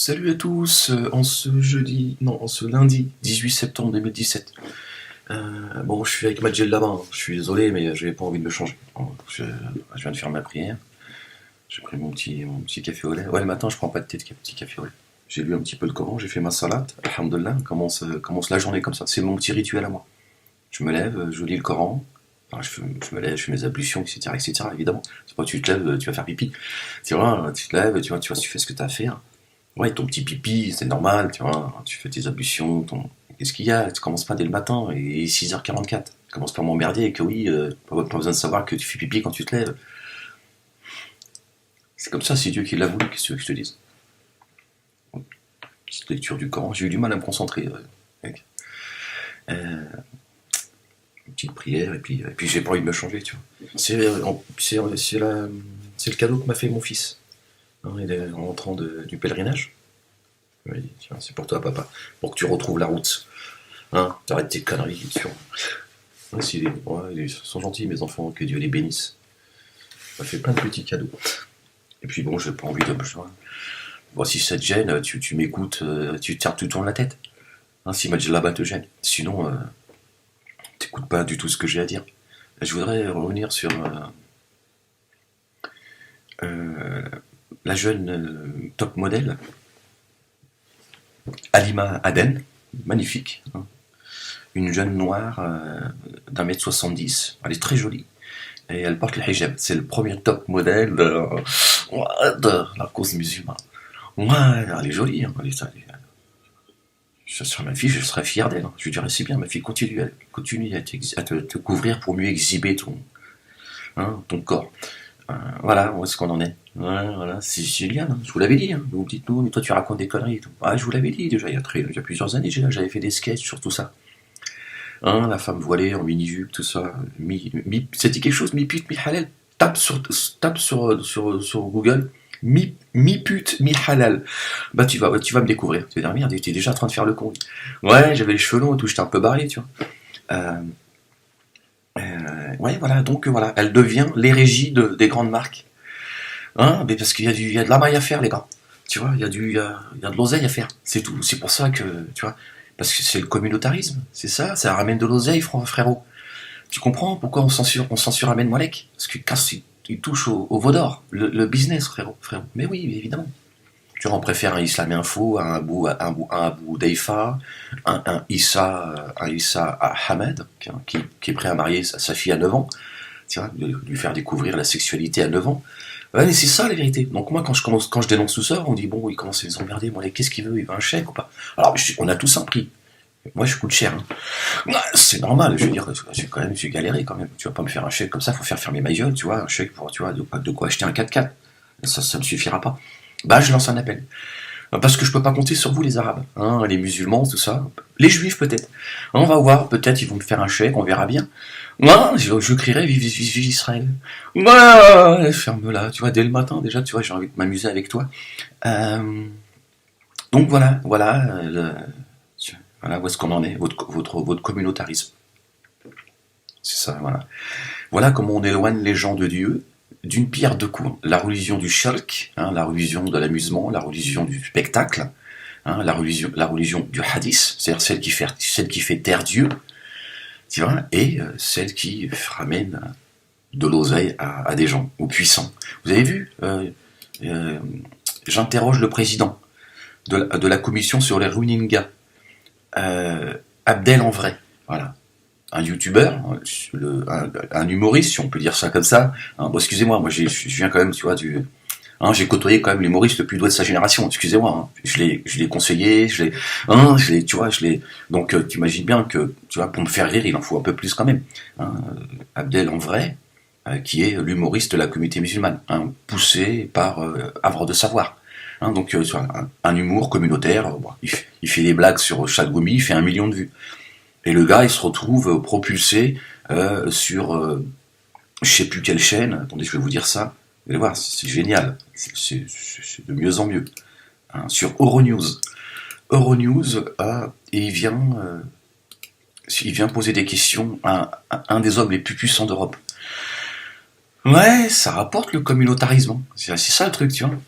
Salut à tous, en ce jeudi, non, en ce lundi 18 septembre 2017. Bon, je suis avec ma gel là-bas, hein. Je suis désolé, mais j'avais pas envie de me changer. Je viens de faire ma prière, j'ai pris mon petit café au lait. Ouais, le matin, je prends pas de thé, de petit café au lait. J'ai lu un petit peu le Coran, j'ai fait ma salade, alhamdoulilah, commence la journée comme ça. C'est mon petit rituel à moi. Je me lève, je lis le Coran, enfin, je me lève, je fais mes ablutions, etc., etc., évidemment. C'est pas tu te lèves, tu vas faire pipi. Tu vois, tu te lèves, tu fais ce que tu as à faire. Ouais, ton petit pipi, c'est normal, tu vois, tu fais tes ablutions, Qu'est-ce qu'il y a? Tu commences pas dès le matin, et 6h44. Tu commences pas à m'emmerder, et que oui, pas besoin de savoir que tu fais pipi quand tu te lèves. C'est comme ça, c'est Dieu qui l'a voulu, qu'est-ce que tu veux que je te dise? Petite lecture du Coran, j'ai eu du mal à me concentrer. Mec. Euh, une petite prière, et puis j'ai pas envie de me changer, tu vois. C'est le cadeau que m'a fait mon fils. Hein, il est en rentrant du pèlerinage. Il m'a dit, tiens, c'est pour toi, papa, pour que tu retrouves la route. Hein, t'arrêtes tes conneries, tu vois. Ouais, ils sont gentils, mes enfants, que Dieu les bénisse. Ça fait plein de petits cadeaux. Et puis bon, j'ai pas envie de me joindre. Bon, si ça te gêne, tu m'écoutes, tu tournes la tête. Hein, si ma là-bas te gêne. Sinon, t'écoutes pas du tout ce que j'ai à dire. Je voudrais revenir sur la jeune top modèle, Halima Aden, magnifique. Hein. Une jeune noire d'1m70, elle est très jolie. Et elle porte le hijab. C'est le premier top modèle de la cause musulmane. Ouais, elle est jolie. Hein. Sur ma fille, je serais fier d'elle. Hein. Je lui dirais, c'est bien, ma fille, continue à te couvrir pour mieux exhiber ton corps. Voilà, où est-ce qu'on en est? Ouais, voilà, c'est génial, hein. Je vous l'avais dit. Hein. Vous me dites, non, mais toi tu racontes des conneries et tout. Ouais, je vous l'avais dit déjà, il y a plusieurs années, j'avais fait des sketchs sur tout ça. Hein, la femme voilée en mini-jupe, tout ça. Ça dit quelque chose, mi-pute, mi-halal. Tape sur Google, mi-pute, mi-halal. Bah, tu vas me découvrir. Tu vas dire, merde, tu étais déjà en train de faire le con. Ouais, j'avais les cheveux longs et tout, j'étais un peu barré, tu vois. Ouais, voilà, donc voilà, elle devient l'hérégie des grandes marques. Hein, mais parce qu'il y a de la maille à faire, les gars. Tu vois, il y a de l'oseille à faire. C'est tout. C'est pour ça que, tu vois, parce que c'est le communautarisme. C'est ça ramène de l'oseille, frérot. Tu comprends pourquoi on censure Ahmed Moalek? Parce que quand il touche au veau d'or, le business, frérot. Mais oui, évidemment. Tu vois, on préfère un Islam Info, un Abou Daifa, un Issa Ahmed, qui est prêt à marier sa fille à 9 ans, tu vois, de lui faire découvrir la sexualité à 9 ans. Ouais, mais c'est ça la vérité. Donc moi, quand je dénonce tout ça, on dit, bon, il commence à les emmerder, bon, allez, qu'est-ce qu'il veut? Il veut un chèque ou pas? Alors, on a tous un prix. Moi, je coûte cher. Hein. Ouais, c'est normal, je veux dire, j'ai galéré quand même. Tu vas pas me faire un chèque comme ça, faut faire fermer ma gueule, tu vois, un chèque pour, tu vois, de quoi acheter un 4x4. Ça me suffira pas. Bah, je lance un appel. Parce que je peux pas compter sur vous, les Arabes, hein, les musulmans, tout ça. Les Juifs, peut-être. On va voir, peut-être ils vont me faire un chèque, on verra bien. Moi, je crierai vive Israël. Ouais, ferme-la, tu vois, dès le matin, déjà, tu vois, j'ai envie de m'amuser avec toi. Donc voilà, voilà où est-ce qu'on en est, votre communautarisme. C'est ça, voilà. Voilà comment on éloigne les gens de Dieu d'une pierre deux coups. La religion du shirk, hein, la religion de l'amusement, la religion du spectacle, hein, la religion du hadith, c'est-à-dire celle qui fait taire Dieu, tu vois, et celle qui ramène de l'oseille à des gens, aux puissants. Vous avez vu j'interroge le président de la commission sur les Rohingyas, Abdel en vrai, voilà. Un youtubeur, un humoriste, si on peut dire ça comme ça. Hein, bon, excusez-moi, moi je viens quand même, tu vois, j'ai côtoyé quand même l'humoriste le plus doué de sa génération. Excusez-moi, hein, je l'ai conseillé, tu vois, Donc, tu imagines bien que, tu vois, pour me faire rire, il en faut un peu plus quand même. Hein, Abdel en vrai, qui est l'humoriste de la communauté musulmane, hein, poussé par Havre de Savoir. Hein, donc, un humour communautaire. Bon, il fait des blagues sur Chagoumi, il fait 1 million de vues. Et le gars, il se retrouve propulsé sur je sais plus quelle chaîne. Attendez, je vais vous dire ça. Vous allez voir, c'est génial. C'est de mieux en mieux. Hein, sur Euronews. Euronews, et il vient poser des questions à un des hommes les plus puissants d'Europe. Ouais, ça rapporte le communautarisme. C'est ça le truc, tu vois.